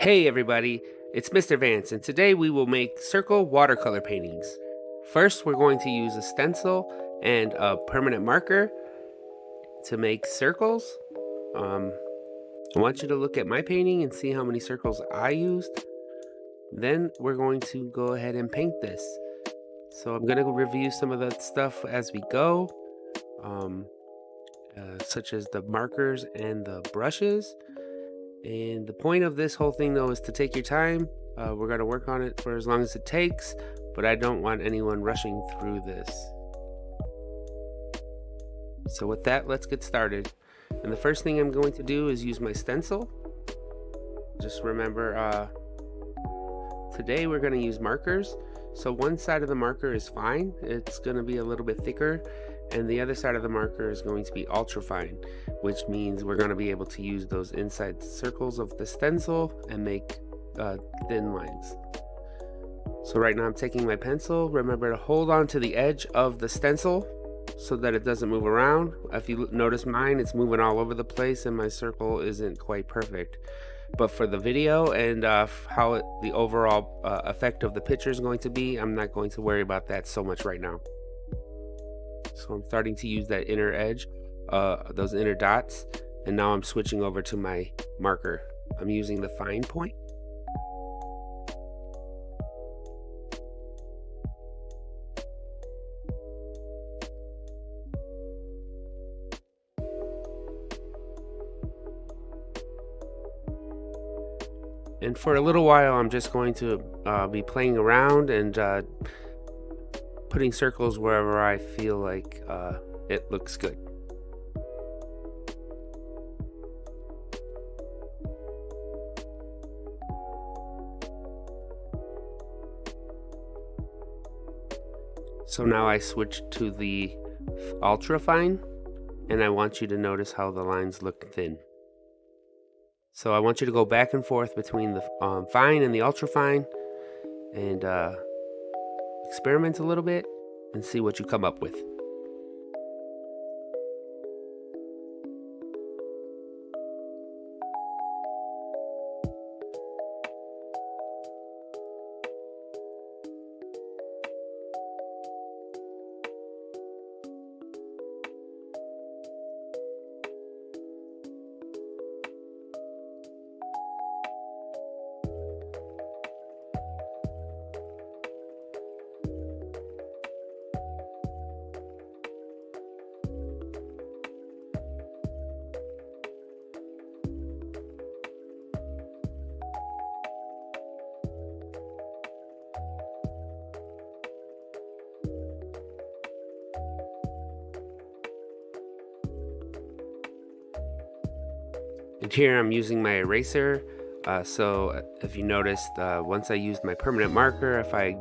Hey everybody, it's Mr. Vance, and today we will make circle watercolor paintings. First, we're going to use a stencil and a permanent marker to make circles. Um, I want you to look at my painting and see how many circles I used. Then we're going to go ahead and paint this. So I'm going to review some of that stuff as we go, um, such as the markers and the brushes. And the point of this whole thing, though, is to take your time. We're going to work on it for as long as it takes, but I don't want anyone rushing through this. So with that, let's get started. And the first thing I'm going to do is use my stencil. Just remember, today we're going to use markers. So one side of the marker is fine. It's going to be a little bit thicker. And the other side of the marker is going to be ultra fine, which means we're going to be able to use those inside circles of the stencil and make thin lines. So right now I'm taking my pencil. Remember to hold on to the edge of the stencil so that it doesn't move around. If you notice mine, it's moving all over the place and my circle isn't quite perfect. But for the video and the overall effect of the picture is going to be, I'm not going to worry about that so much right now. So I'm starting to use that inner edge, those inner dots, and now I'm switching over to my marker. I'm using the fine point. And for a little while, I'm just going to be playing around and putting circles wherever I feel like it looks good. So now I switch to the ultra fine, and I want you to notice how the lines look thin. So I want you to go back and forth between the fine and the ultra fine and experiment a little bit and see what you come up with. And here I'm using my eraser. So if you noticed, once I used my permanent marker, if I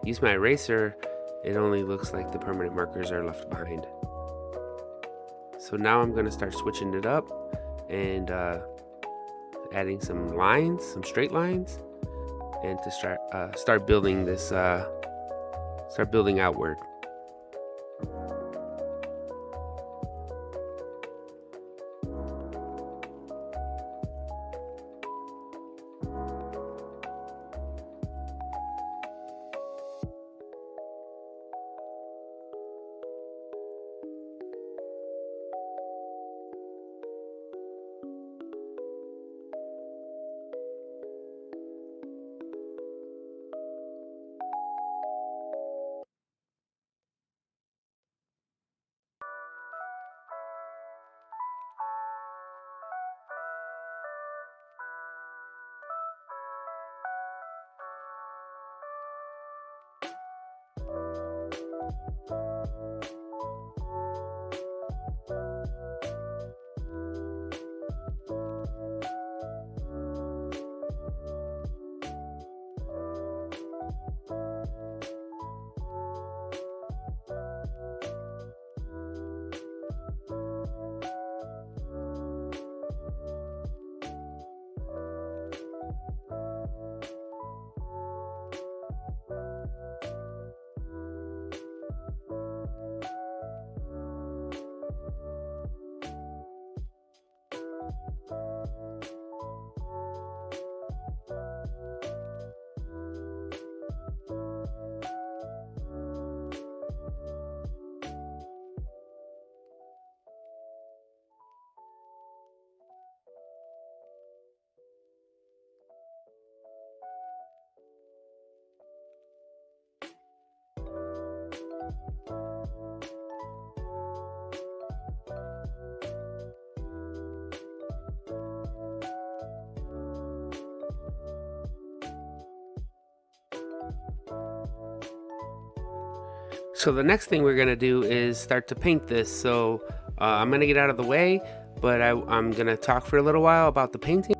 use my eraser, it only looks like the permanent markers are left behind. So now I'm going to start switching it up and adding some lines, some straight lines, and to start building this, start building outward. So the next thing we're gonna do is start to paint this. So I'm gonna get out of the way, but I'm gonna talk for a little while about the painting.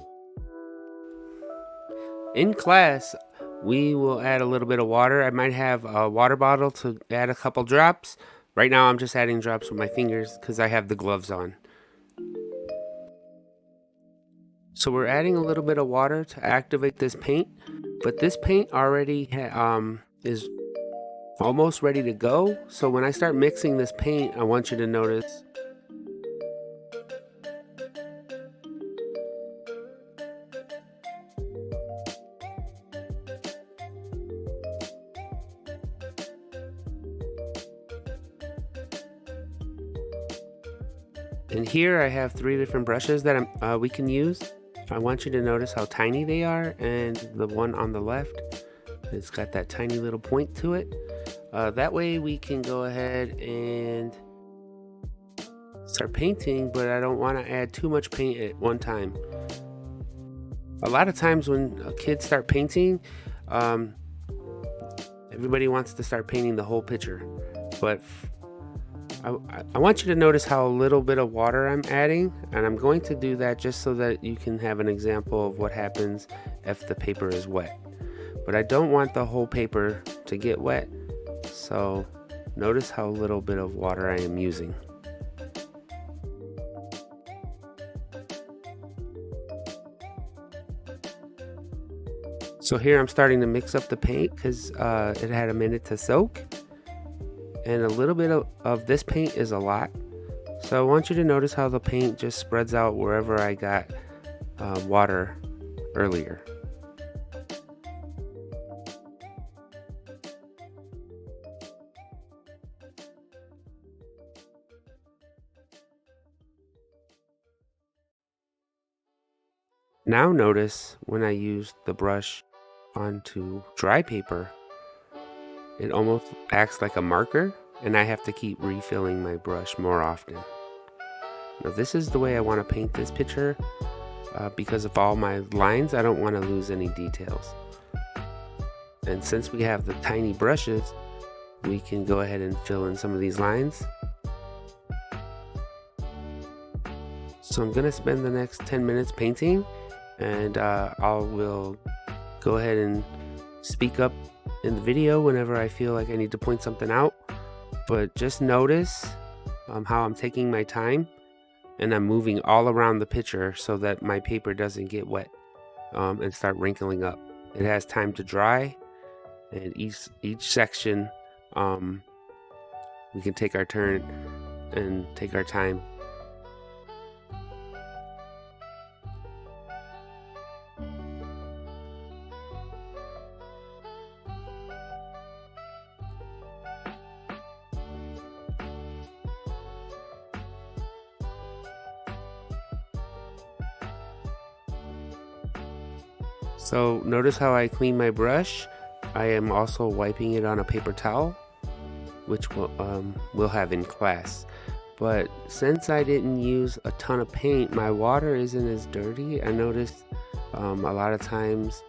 In class, we will add a little bit of water. I might have a water bottle to add a couple drops. Right now I'm just adding drops with my fingers because I have the gloves on. So we're adding a little bit of water to activate this paint, but this paint already is almost ready to go. So when I start mixing this paint, I want you to notice and here I have 3 different brushes that we can use. I want you to notice how tiny they are, and the one on the left, it's got that tiny little point to it. That way we can go ahead and start painting, but I don't want to add too much paint at one time. A lot of times when kids start painting, everybody wants to start painting the whole picture, but I want you to notice how a little bit of water I'm adding, and I'm going to do that just so that you can have an example of what happens if the paper is wet. But I don't want the whole paper to get wet, so notice how little bit of water I am using. So here I'm starting to mix up the paint because it had a minute to soak. And a little bit of this paint is a lot. So I want you to notice how the paint just spreads out wherever I got water earlier. Now notice when I use the brush onto dry paper, it almost acts like a marker, and I have to keep refilling my brush more often. Now this is the way I want to paint this picture because of all my lines. I don't want to lose any details. And since we have the tiny brushes, we can go ahead and fill in some of these lines. So I'm gonna spend the next 10 minutes painting, and I will go ahead and speak up in the video whenever I feel like I need to point something out. But just notice how I'm taking my time, and I'm moving all around the picture so that my paper doesn't get wet and start wrinkling up. It has time to dry, and each section we can take our turn and take our time. So notice how I clean my brush. I am also wiping it on a paper towel, which we'll have in class. But since I didn't use a ton of paint, my water isn't as dirty. I noticed a lot of times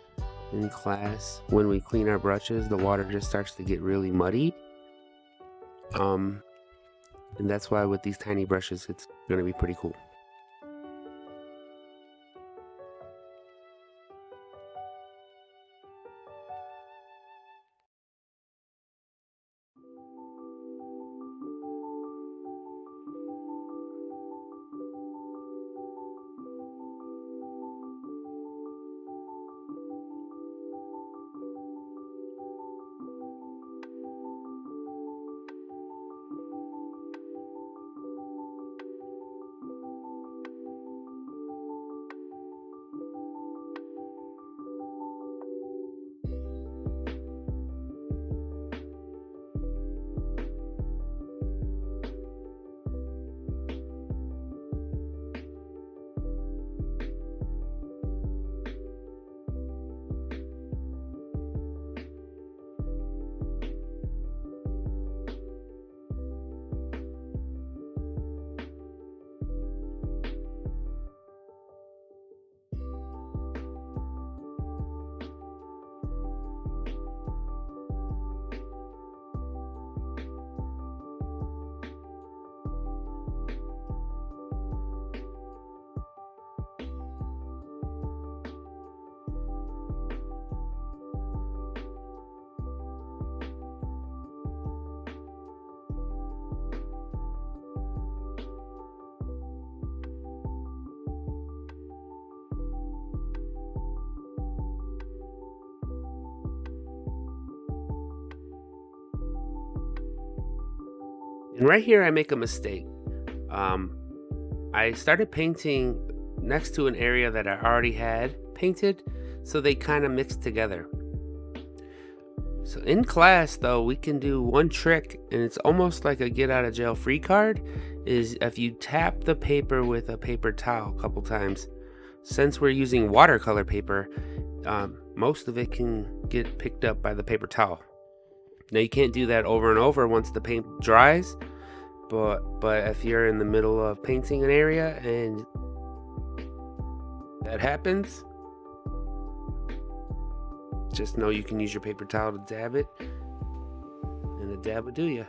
in class when we clean our brushes, the water just starts to get really muddy. And that's why with these tiny brushes, it's gonna be pretty cool. And right here I make a mistake. Um, I started painting next to an area that I already had painted, so they kind of mixed together. So in class though, we can do one trick, and it's almost like a get out of jail free card, is if you tap the paper with a paper towel a couple times. Since we're using watercolor paper, most of it can get picked up by the paper towel. Now you can't do that over and over once the paint dries, but if you're in the middle of painting an area and that happens, just know you can use your paper towel to dab it, and the dab will do you.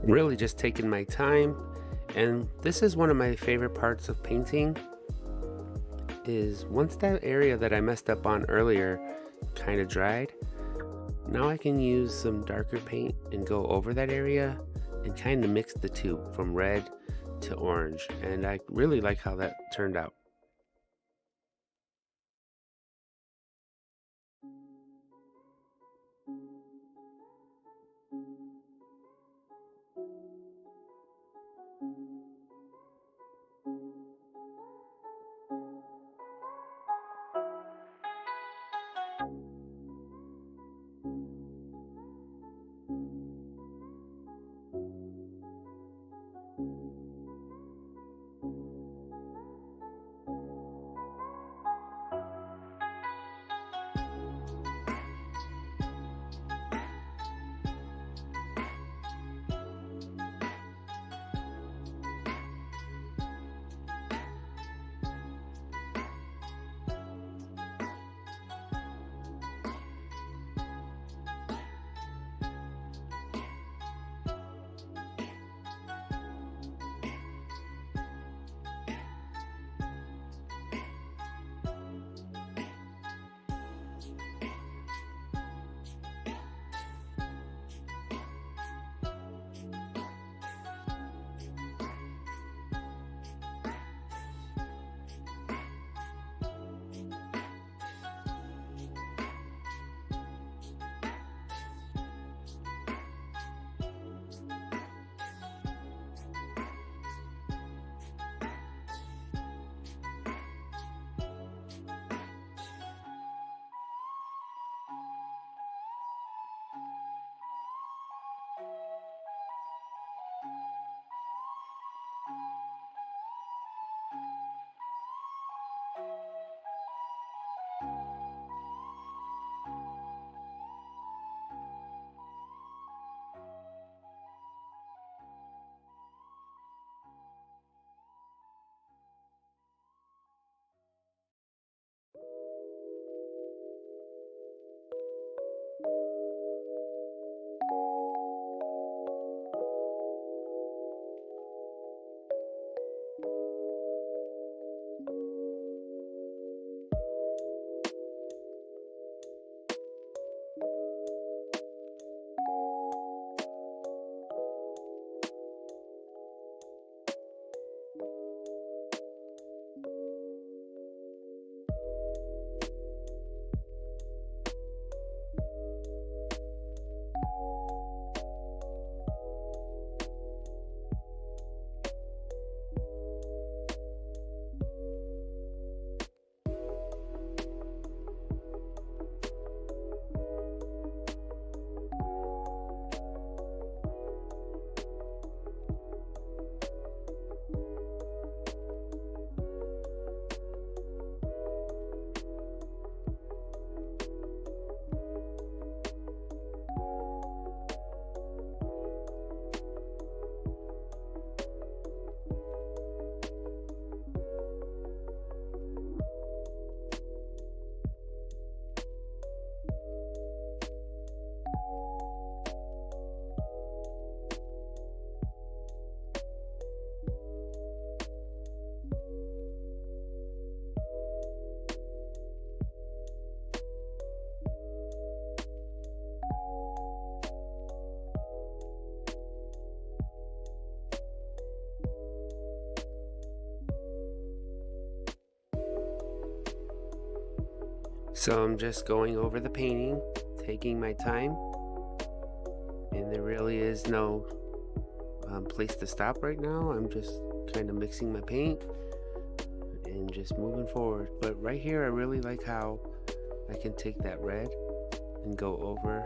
Really just taking my time, and this is one of my favorite parts of painting, is once that area that I messed up on earlier kind of dried, now I can use some darker paint and go over that area and kind of mix the two from red to orange, and I really like how that turned out. So I'm just going over the painting, taking my time, and there really is no place to stop right now. I'm just kind of mixing my paint and just moving forward. But right here, I really like how I can take that red and go over.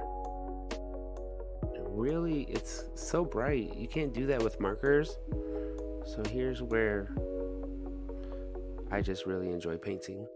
And really, it's so bright. You can't do that with markers. So here's where I just really enjoy painting.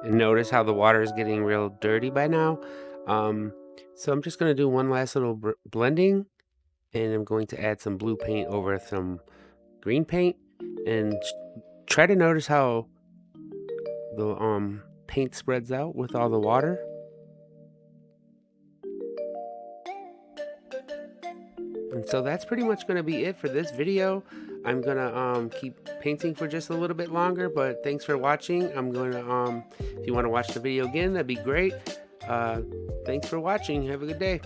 And notice how the water is getting real dirty by now. Um, so I'm just going to do one last little blending, and I'm going to add some blue paint over some green paint, and try to notice how the paint spreads out with all the water. And so that's pretty much going to be it for this video. I'm going to keep painting for just a little bit longer, but thanks for watching. I'm going to, if you want to watch the video again, that'd be great. Thanks for watching. Have a good day.